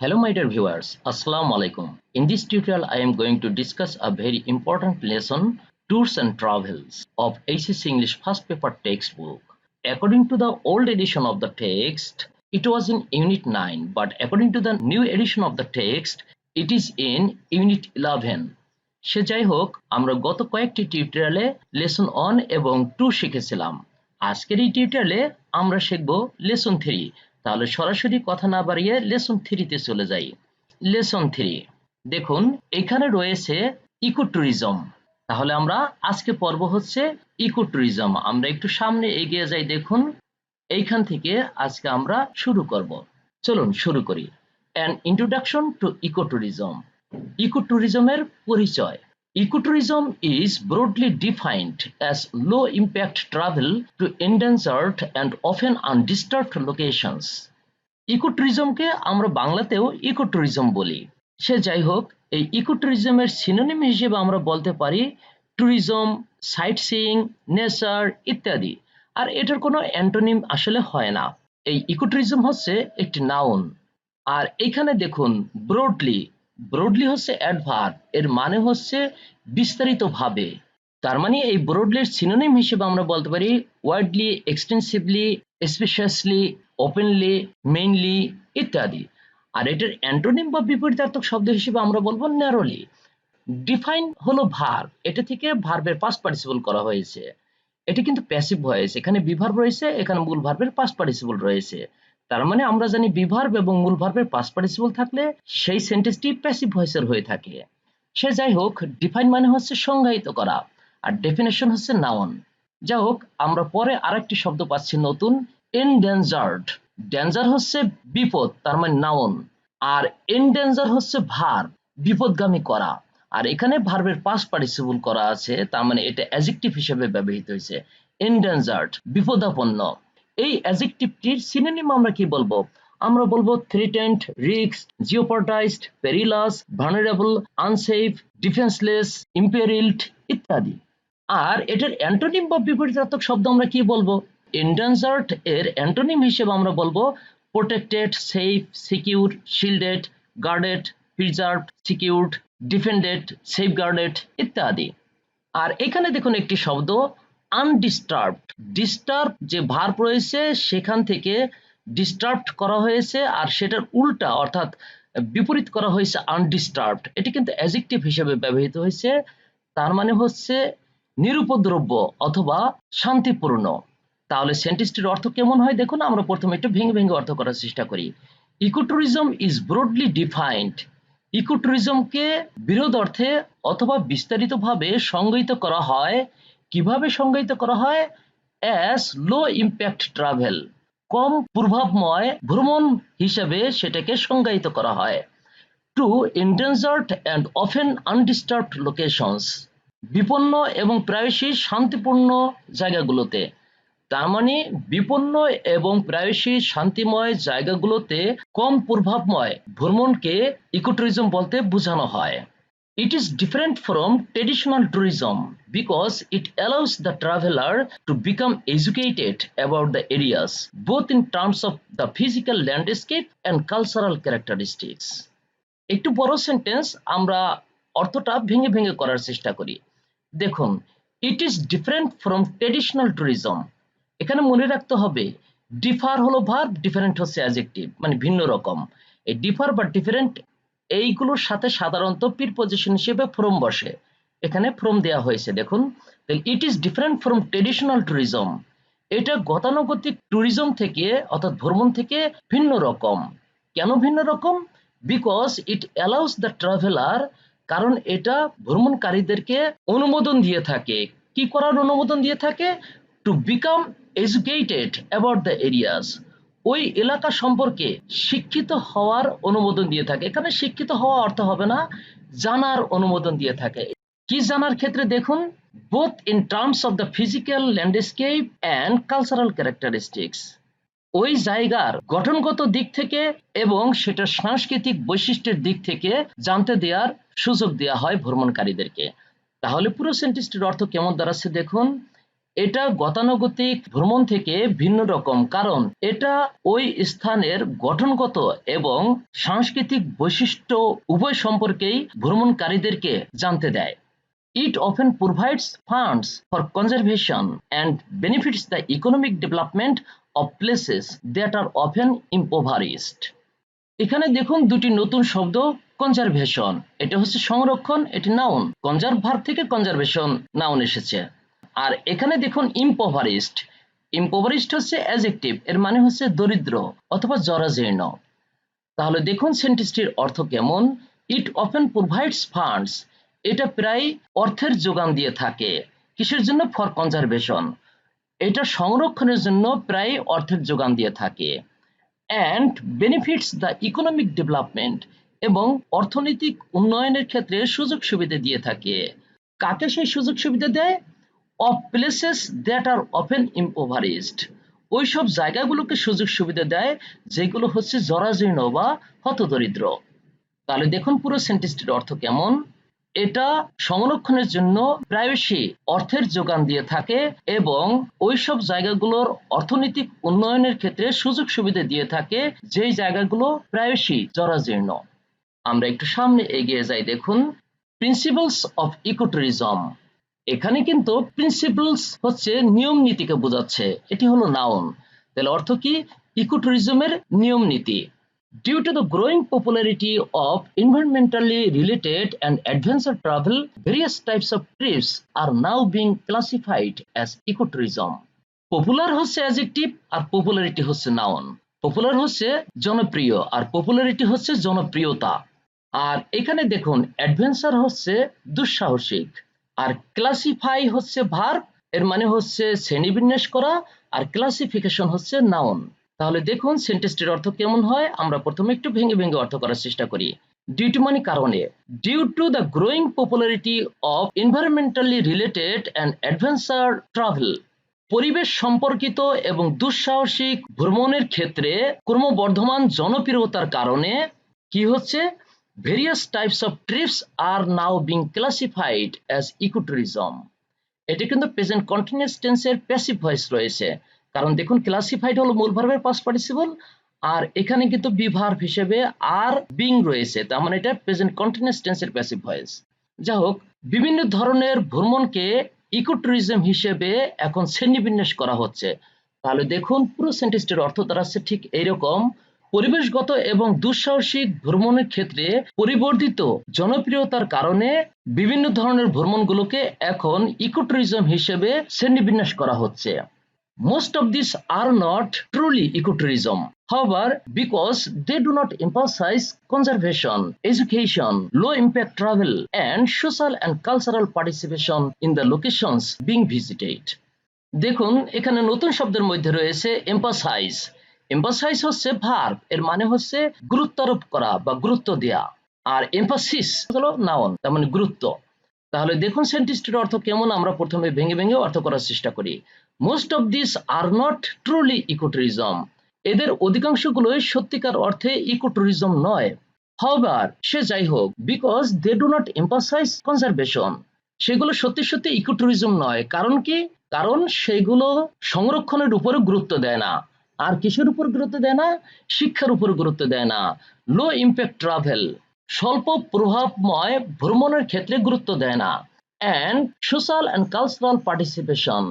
Hello my dear viewers, Assalamu alaikum. In this tutorial I am going to discuss a very important lesson, Tours and Travels of HSC English first paper textbook. According to the old edition of the text, it was in Unit 9, but according to the new edition of the text, it is in Unit 11. সে যাই হোক, আমরা গত কয়েকটি টিউটোরিয়ালে lesson 1 এবং 2 শিখেছিলাম। আজকের এই টিউটোরিয়ালে আমরা শিখব লেসন 3। তাহলে সরাসরি কথা না বাড়িয়ে লেসন 3 তে চলে যাই। লেসন 3 দেখুন, এখানে রয়েছে ইকোট্যুরিজম। তাহলে আমরা আজকে পর্ব হচ্ছে ইকোট্যুরিজম। আমরা একটু সামনে এগিয়ে যাই। দেখুন, এইখান থেকে আজকে আমরা শুরু করব। চলুন শুরু করি। An introduction to ecotourism. ইকোট্যুরিজমের পরিচয়। Ecotourism is broadly defined as low-impact travel to endangered and often undisturbed locations. ইকোট্যুরিজমকে আমরা বাংলাতেও ইকোট্যুরিজম বলি। সে যাই হোক, এই ইকোট্যুরিজমের সিনোনিম হিসেবে আমরা বলতে পারি ট্যুরিজম, সাইট সিইং, নেচার ইত্যাদি। আর এটার কোনো অ্যান্টোনিম আসলে হয় না। এই ইকোট্যুরিজম হচ্ছে একটি নাউন। আর এখানে দেখুন, ব্রডলি হচ্ছে অ্যাডভার্ব, এর মানে হচ্ছে বিস্তারিতভাবে। তার মানে এই ব্রডলির সিনোনিম হিসেবে আমরা বলতে পারি ওয়াইডলি, এক্সটেন্সিভলি, স্পেশাসলি, ওপেনলি, মেইনলি ইত্যাদি। আর এটার অ্যান্টোনিম বা বিপরীতার্থক শব্দ হিসেবে আমরা বলবো ন্যারোলি। ডিফাইন হলো ভার্ব, এটা থেকে ভার্বের পাস্ট পার্টিসিপল করা হয়েছে। এটা কিন্তু প্যাসিভ ভয়েস, এখানে বিভার্ব রয়েছে, এখানে মূল ভার্বের পাস্ট পার্টিসিপল রয়েছে। তার মানে আমরা জানি বিভার্ব এবং মূল ভার্বের পাস্ট পার্টিসিপল থাকলে সেই সেন্টেন্সটি প্যাসিভ ভয়েসের হয়ে থাকে। সে যাই হোক, ডিফাইন মানে হচ্ছে সংজ্ঞায়িত করা, আর ডেফিনেশন হচ্ছে নাউন। যাই হোক, আমরা পরে আরেকটি শব্দ পাচ্ছি নতুন, এনডেঞ্জার্ড। ডেঞ্জার হচ্ছে বিপদ, তার মানে নাউন, আর এনডেঞ্জার হচ্ছে ভার্ব, বিপদগামী করা। আর এখানে ভার্বের পাস্ট পার্টিসিপল করা আছে, তার মানে এটা অ্যাডজেক্টিভ হিসেবে ব্যবহৃত হয়েছে। এনডেঞ্জার্ড, বিপদাপন্ন। এই অ্যাডজেক্টিভটির সিনোনিম আমরা কি বলবো? আমরা বলবো threatened, risk, jeopardised, perilous, vulnerable, unsafe, defenceless, imperilled ইত্যাদি। আর এটার অ্যান্টোনিম বা বিপরীতার্থক শব্দ আমরা কি বলবো? এন্ডেঞ্জার্ড এর অ্যান্টোনিম হিসেবে আমরা বলবো protected, safe, secure, shielded, guarded, preserved, secured, defended, safeguarded ইত্যাদি। আর এখানে দেখুন একটি শব্দ আনডিস্টার্বড। ডিস্টার্ব যে ভার্ব রয়েছে সেখান থেকে ডিস্টার্বড করা হয়েছে, আর সেটার উল্টা অর্থাৎ বিপরীত করা হয়েছে আনডিস্টার্বড। এটি কিন্তু অ্যাডজেক্টিভ হিসেবে ব্যবহৃত হয়েছে, তার মানে হচ্ছে নিরুপদ্রব্য অথবা শান্তিপূর্ণ। তাহলে সেন্টেন্সটির অর্থ কেমন হয় দেখুন, আমরা প্রথমে একটু ভেঙে ভেঙে অর্থ করার চেষ্টা করি। Ecotourism is broadly defined. ইকোট্যুরিজমকে বিরোধ অর্থে অথবা বিস্তারিতভাবে সংজ্ঞায়িত করা হয়। কিভাবে সংজ্ঞায়িত করা হয়? অ্যাজ লো ইম্প্যাক্ট ট্রাভেল, কম প্রভাবময় ভ্রমণ হিসেবে সেটাকে সংজ্ঞায়িত করা হয়। To endangered and often undisturbed locations, বিপন্ন এবং প্রায়শই শান্তিপূর্ণ জায়গাগুলোতে। তার মানে বিপন্ন এবং প্রায়শই শান্তিময় জায়গাগুলোতে কম প্রভাবময় ভ্রমণকে ইকোট্যুরিজম বলতে বোঝানো হয়। It is different from traditional tourism because it allows the traveler to become educated about the areas, both in terms of the physical landscape and cultural characteristics. একটু বড় সেন্টেন্স, আমরা অর্থটা ভেঙে ভেঙে করার চেষ্টা করি। দেখুন, it is different from traditional tourism. এখানে মনে রাখতে হবে ডিফার হলো ভার্ব, ডিফারেন্ট হচ্ছে অ্যাডজেক্টিভ, মানে ভিন্ন রকম। এই ডিফার বা ডিফারেন্ট এইগুলোর সাথে সাধারণত প্রিপজিশন হিসেবে ফ্রম বসে, এখানে ফ্রম দেওয়া হয়েছে। দেখুন, it is different from traditional tourism, এটা গতানুগতিক ট্যুরিজম থেকে অর্থাৎ ভ্রমণ থেকে ভিন্ন রকম। কেন ভিন্ন রকম? Because it allows the traveller, কারণ এটা ভ্রমণকারীদেরকে অনুমোদন দিয়ে থাকে। কি করার অনুমোদন দিয়ে থাকে? To become educated about the areas, ওই এলাকা সম্পর্কে শিক্ষিত হওয়ার অনুমোদন দিয়ে থাকে। এখানে শিক্ষিত হওয়া অর্থ হবে না, জানার অনুমোদন দিয়ে থাকে। কি জানার ক্ষেত্রে? দেখুন, both in terms of the physical landscape and cultural characteristics, ওই জায়গার গঠনগত দিক থেকে এবং সেটার সাংস্কৃতিক বৈশিষ্ট্যের দিক থেকে জানতে দেওয়ার সুযোগ দেওয়া হয় ভ্রমণকারীদেরকে। তাহলে পুরো সেন্টেন্সটির অর্থ কেমন দাঁড়াচ্ছে দেখুন, এটা গতানুগতিক ভ্রমণ থেকে ভিন্ন রকম, কারণ এটা ওই স্থানের গঠনগত এবং সাংস্কৃতিক বৈশিষ্ট্য উভয় সম্পর্কেই ভ্রমণকারীদেরকে জানতে দেয়। It often provides funds for conservation and benefits the economic development of places that are often impoverished. এখানে দেখুন দুটি নতুন শব্দ, কনজারভেশন, এটা হচ্ছে সংরক্ষণ, এটি নাউন, কনজার্ভ ভার্ব থেকে কনজারভেশন নাউন এসেছে। আর এখানে দেখুন ইম্পোভারিস্ট, ইম্পোভারিস্ট হচ্ছে অ্যাডজেক্টিভ, এর মানে হচ্ছে দরিদ্র অথবা জরাজীর্ণ। তাহলে দেখুন সেন্টেন্সটির অর্থ কেমন। ইট অফেন প্রোভাইডস ফান্ডস, এটা প্রায় অর্থের যোগান দিয়ে থাকে। কিসের জন্য? ফর কনজারভেশন, এটা সংরক্ষণের জন্য প্রায় অর্থের যোগান দিয়ে থাকে। And benefits the economic development, এবং অর্থনৈতিক উন্নয়নের ক্ষেত্রে সুযোগ সুবিধা দিয়ে থাকে। কাকে সেই সুযোগ সুবিধা দেয়? Of places that are often impoverished, ওই সব জায়গাগুলোকে সুযোগ সুবিধা দেয় যেগুলো হচ্ছে জরাজীর্ণ বা হতদরিদ্র। তাহলে দেখুন পুরো সেন্টেন্সটির অর্থ কেমন। এটা সংরক্ষণের জন্য প্রায়শই অর্থের যোগান দিয়ে থাকে এবং ওইসব জায়গাগুলোর অর্থনৈতিক উন্নয়নের ক্ষেত্রে সুযোগ সুবিধা দিয়ে থাকে যেই জায়গাগুলো প্রায়শই জরাজীর্ণ। আমরা একটু সামনে এগিয়ে যাই। দেখুন প্রিন্সিপালস অফ ইকোট্যুরিজম, এখানে কিন্তু প্রিন্সিপালস হচ্ছে নিয়ম নীতিকে বোঝাচ্ছে, এটি হলো নাউন। তাহলে অর্থ কি? ইকোট্যুরিজমের নিয়ম নীতি। Due to the growing popularity of environmentally related and adventure travel, various types of trips are now being classified as ecotourism. Popular হচ্ছে অ্যাডজেক্টিভ আর পপুলারিটি হচ্ছে নাউন। পপুলার হচ্ছে জনপ্রিয় আর পপুলারিটি হচ্ছে জনপ্রিয়তা। আর এখানে দেখুন অ্যাডভেঞ্চার হচ্ছে দুঃসাহসিক, আর ক্লাসিফাই হচ্ছে ভার্ব, এর মানে হচ্ছে শ্রেণীবিন্যাস করা, আর ক্লাসিফিকেশন হচ্ছে নাউন। তাহলে দেখুন সেন্টেন্সটির অর্থ কেমন হয়। আমরা প্রথমে একটু ভেঙে ভেঙে অর্থ করার চেষ্টা করি। ডিউ টু মানে কারণে, due to the growing popularity of environmentally related and adventure travel, পরিবেশ সম্পর্কিত এবং দুঃসাহসিক ভ্রমণের ক্ষেত্রে ক্রমবর্ধমান জনপ্রিয়তার কারণে কি হচ্ছে? Various types of trips are now being classified as ecotourism. এটা কিন্তু প্রেজেন্ট কন্টিনিউয়াস টেন্সের প্যাসিভ ভয়েস রয়েছে, কারণ দেখুন ক্লাসিফাইড হলো মূল ভার্বের পাস্ট পার্টিসিপল, আর এখানে কিন্তু বি ভার্ব হিসেবে আর বিং রয়েছে, তার মানে এটা প্রেজেন্ট কন্টিনিউয়াস টেন্সের প্যাসিভ ভয়েস। যা হোক, বিভিন্ন ধরনের ভ্রমণকে ইকোট্যুরিজম হিসেবে এখন শ্রেণীবিন্যাস করা হচ্ছে। তাহলে দেখুন পুরো সেন্টেন্সটির অর্থ দাঁড়াচ্ছে ঠিক এইরকম। পরিবেশগত এবং দুঃসাহসিক ভ্রমণের ক্ষেত্রে পরিবর্ধিত জনপ্রিয়তার কারণে বিভিন্ন ধরনের ভ্রমণগুলোকে এখন ইকোট্যুরিজম হিসেবে শ্রেণীবিন্যাস করা হচ্ছে। Most of these are not truly ecotourism, however, because they do not emphasize conservation, education, low impact travel, and social and cultural participation in the locations being visited. দেখুন এখানে নতুন শব্দের মধ্যে রয়েছে এম্পাসাইজ। এম্পাসাইজ হচ্ছে ভার্ব, এর মানে হচ্ছে গুরুত্ব আরোপ করা বা গুরুত্ব দেয়া, আর এম্পাসিস হলো নাউন, তার মানে গুরুত্ব। তাহলে দেখুন সেন্টেন্সটির অর্থ কেমন। আমরা প্রথমে ভেঙে ভেঙে অর্থ করার চেষ্টা করি। Most of this are not truly ecotourism, এদের অধিকাংশগুলোই সত্যিকার অর্থে ইকোট্যুরিজম নয়। হাউএভার, সে যাই হোক, because they do not emphasize conservation, সেগুলো সত্যি সত্যি ইকোট্যুরিজম নয়। কারণ কি? কারণ সেগুলো সংরক্ষণের উপরে গুরুত্ব দেয় না। আর কিসের উপর গুরুত্ব দেয় না? শিক্ষার উপর গুরুত্ব দেয় না। লো ইম্প্যাক্ট ট্রাভেল, স্বল্প প্রভাবময় ভ্রমণের ক্ষেত্রে গুরুত্ব দেয় না। And social and cultural participation,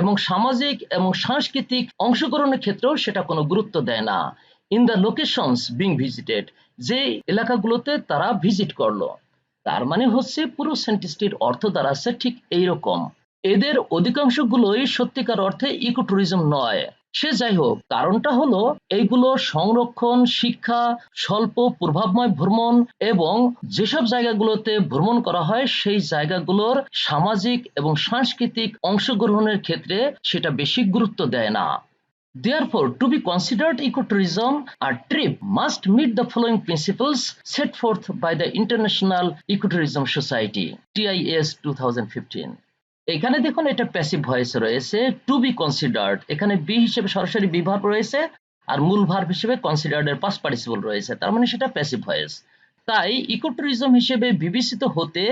এবং সামাজিক এবং সাংস্কৃতিক অংশগ্রহণের ক্ষেত্রেও সেটা কোনো গুরুত্ব দেয় না। In the locations being visited, যে এলাকাগুলোতে তারা ভিজিট করলো। তার মানে হচ্ছে পুরো সেন্টেন্সটির অর্থ দাঁড়াচ্ছে ঠিক এইরকম। এদের অধিকাংশগুলোই সত্যিকার অর্থে ইকোট্যুরিজম নয়। সে যাই হোক, কারণটা হলো এইগুলো সংরক্ষণ, শিক্ষা, স্বল্প প্রভাবময় ভ্রমণ এবং যেসব জায়গাগুলোতে ভ্রমণ করা হয় সেই জায়গাগুলোর সামাজিক এবং সাংস্কৃতিক অংশগ্রহণের ক্ষেত্রে সেটা বেশি গুরুত্ব দেয় না। Therefore, to be considered ecotourism, a trip must meet the following principles set forth by the International Ecotourism Society, TIS 2015. এখানে দেখুন এটা প্যাসিভ ভয়েস রয়েছে, টু বি কনসিডার্ড, এখানে বি হিসেবে সরাসরি বি ভার্ব রয়েছে আর মূল ভার্ব হিসেবে কনসিডার্ড এর পাস্ট পার্টিসিপল রয়েছে, তার মানে সেটা প্যাসিভ ভয়েস। তাই ইকোট্যুরিজম হিসেবে বিবেচিত হতে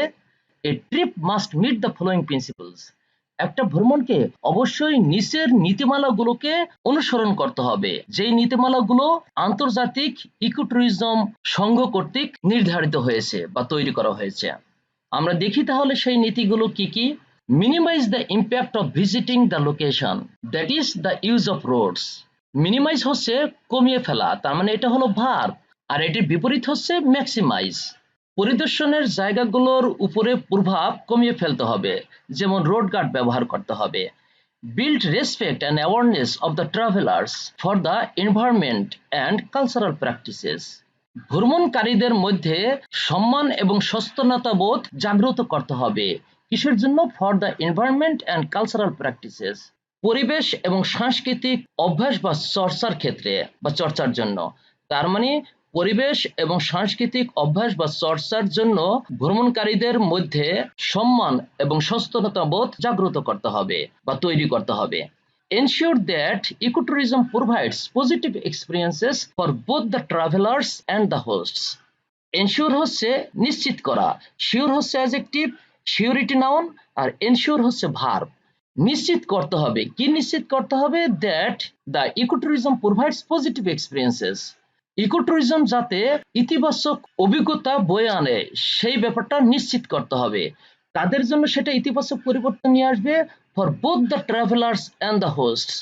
a trip must meet the following principles, একটা ভ্রমণকে অবশ্যই নিচের নীতিমালাগুলোকে অনুসরণ করতে হবে, যেই নীতিমালাগুলো আন্তর্জাতিক ইকোট্যুরিজম সংঘ কর্তৃক নির্ধারিত হয়েছে বা তৈরি করা হয়েছে। আমরা দেখি তাহলে সেই নীতিগুলো কি কি। Minimize the impact of visiting the location, that is the use of roads. Minimize হচ্ছে কমিয়ে ফেলা, তার মানে এটা হলো ভার্ব, আর এটির বিপরীত হচ্ছে ম্যাক্সিমাইজ। পরিদর্শনের জায়গাগুলোর উপরে প্রভাব কমিয়ে ফেলতে হবে, যেমন রোড গার্ড ব্যবহার করতে হবে। Build respect and awareness of the travellers for the environment and cultural practices. ভ্রমণকারীদের মধ্যে সম্মান এবং সচেতনতা বোধ জাগ্রত করতে হবে। কিসের জন্য? For the environment and cultural practices, পরিবেশ এবং সাংস্কৃতিক অভ্যাস বা চর্চার ক্ষেত্রে বা চর্চার জন্য। তার মানে পরিবেশ এবং সাংস্কৃতিক অভ্যাস বা চর্চার জন্য ভ্রমণকারীদের মধ্যে সম্মান এবং সচেতনতা বোধ জাগ্রত করতে হবে বা তৈরি করতে হবে। Ensure that ecotourism provides positive experiences for both the travelers and the hosts. Ensure হচ্ছে নিশ্চিত করা, sure হচ্ছে অ্যাডজেক্টিভ, সিউরিটি নাউন, আর ensure হচ্ছে ভার্ব। নিশ্চিত করতে হবে, কি নিশ্চিত করতে হবে? that the ecotourism provides positive experiences. Ecotourism যাতে ইতিবাচক অভিজ্ঞতা বয়ে আনে সেই ব্যাপারটা নিশ্চিত করতে হবে। তাদের জন্য সেটা ইতিবাচক পরিবর্তন নিয়ে আসবে। For both the travellers and the hosts,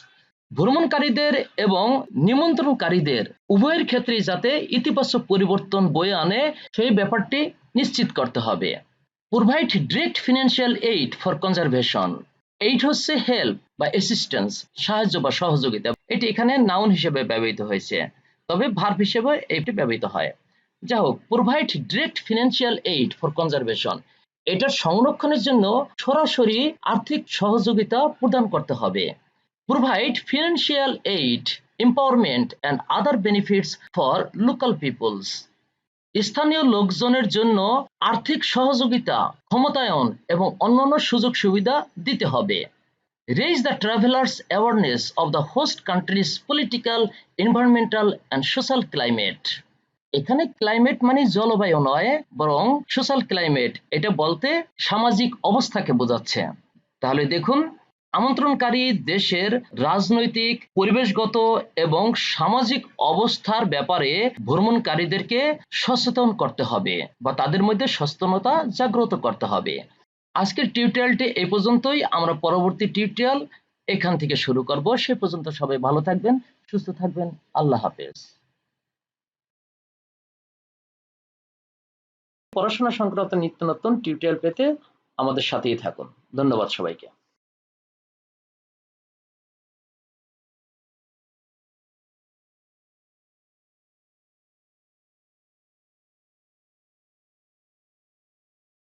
ভ্রমণকারীদের এবং নিমন্ত্রণকারীদের উভয়ের ক্ষেত্রেই যাতে ইতিবাচক পরিবর্তন বয়ে আনে সেই ব্যাপারটি নিশ্চিত করতে হবে। Provide direct financial aid for conservation. Aid হচ্ছে হেল্প বা অ্যাসিস্ট্যান্স, সাহায্য বা সহযোগিতা। এটি এখানে নাউন হিসেবে ব্যবহৃত হয়েছে, তবে ভার্ব হিসেবে এটি ব্যবহৃত হয়। যাই হোক, provide direct financial aid for conservation, এটার সংরক্ষণের জন্য সরাসরি আর্থিক সহযোগিতা প্রদান করতে হবে। Provide financial aid, empowerment and other benefits for local peoples, স্থানীয় লোকজনের জন্য আর্থিক সহযোগিতা, ক্ষমতায়ন এবং অন্যান্য সুযোগ সুবিধা দিতে হবে। Raise the travelers' awareness of the host country's political, environmental and social climate. এখানে ক্লাইমেট মানে জলবায়ু নয়, বরং সোশ্যাল ক্লাইমেট, এটা বলতে সামাজিক অবস্থাকে বোঝাচ্ছে। তাহলে দেখুন, আমন্ত্রণকারী দেশের রাজনৈতিক, পরিবেশগত এবং সামাজিক অবস্থার ব্যাপারে ভ্রমণকারীদেরকে সচেতন করতে হবে বা তাদের মধ্যে সচেতনতা জাগ্রত করতে হবে। আজকের টিউটোরিয়ালটি এই পর্যন্তই। আমরা পরবর্তী টিউটোরিয়াল এখান থেকে শুরু করব। সে পর্যন্ত সবাই ভালো থাকবেন, সুস্থ থাকবেন। আল্লাহ হাফেজ। পড়াশোনা সংক্রান্ত নিত্য নতুন টিউটোরিয়াল পেতে আমাদের সাথেই থাকুন। ধন্যবাদ সবাইকে।